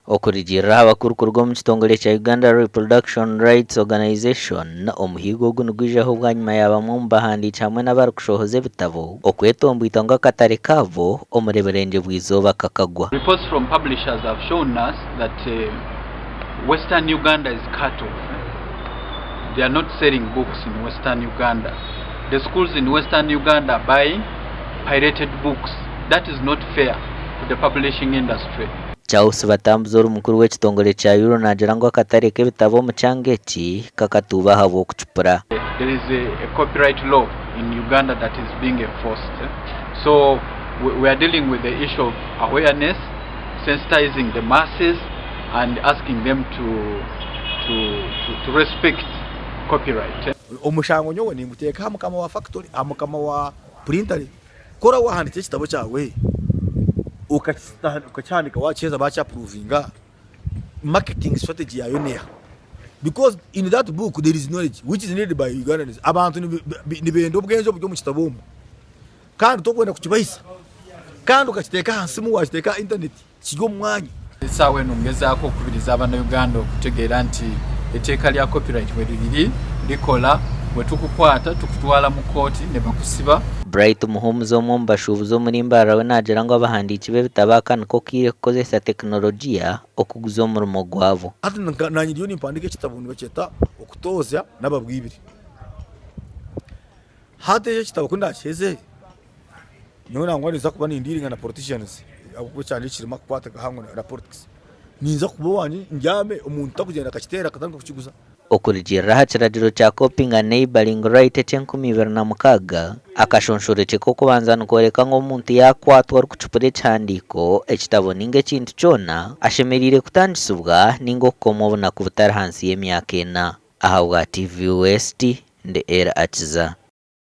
Okurijira abakurukurwa mu kitongole kya Uganda Reproduction Rights Organization omuhiigo ogu nigwijaho bwanyuma y'abamwe mu bahandiiki hamwe n'abarikushohoza ebitabo okwetombwita ngo akatare kabo omuri Burengyerwa-Izooba kakagwa. Reports from publishers have shown us that Western Uganda is cut off. They are not selling books in Western Uganda. The schools in Western Uganda are buying pirated books. That is not fair to the publishing industry. Chausi batambuza omukuru w'ekitongole kya URRO nagira ngo akatare k'ebitabo mu kyanga eki kakatuuba aha Okucupura. There is a copyright law in Uganda that is being enforced. So we are dealing with the issue of awareness, sensitizing the masses and asking them to respect copyright. Omushango nyowe nimuteka mukama wa factory amukama wa printer kora wahanditse kitabo cyawe ukacyandika wacheza bacha provinga marketing strategy yayo neya, because in that book there is knowledge which is needed by Ugandans. Abantu nibendo bwenzo byo mu kitabo kandi tokwenda kukibayisa kandi ukakiteka hansi mu wachiteka internet kigo mwanya sawe nongezako kubiriza abana Uganda okutegeera nti etteeka lya copyright we liri likola we tukukwata tukutwala mu kooti ne bakusiba. Bright Muhumuza omwe mu bashuubuzi omuri Mbarara we nagira ngo abahandiiki b'ebitabo akanika okiire kukozesa tekinologiya okuguza omurimo gwabo. Hati nanyiriyo nimpandika ekitabo nibakyeta okutooza n'ababwibiri. Hati ekitabo kundakyeze nyo nangwa niza kuba nindiringa na politicians abo cyane kirimo kukwata gahango na politics ninza kuba wani njyame omuntu takugenda akakitera akatanga kukiguza. Okurijira hakiragiro kya copying and neighboring right ekye-2026 akashonshore ko kubanza nukoreka ngo omuntu yakwatwa Okucupura ekihandiiko ekitabo ninga ekintu kyona ashemerire kutangisibwa ninga okukoma obunaku butari hansi y'emyaka 4. Aha bwa TV West ndi era akiza.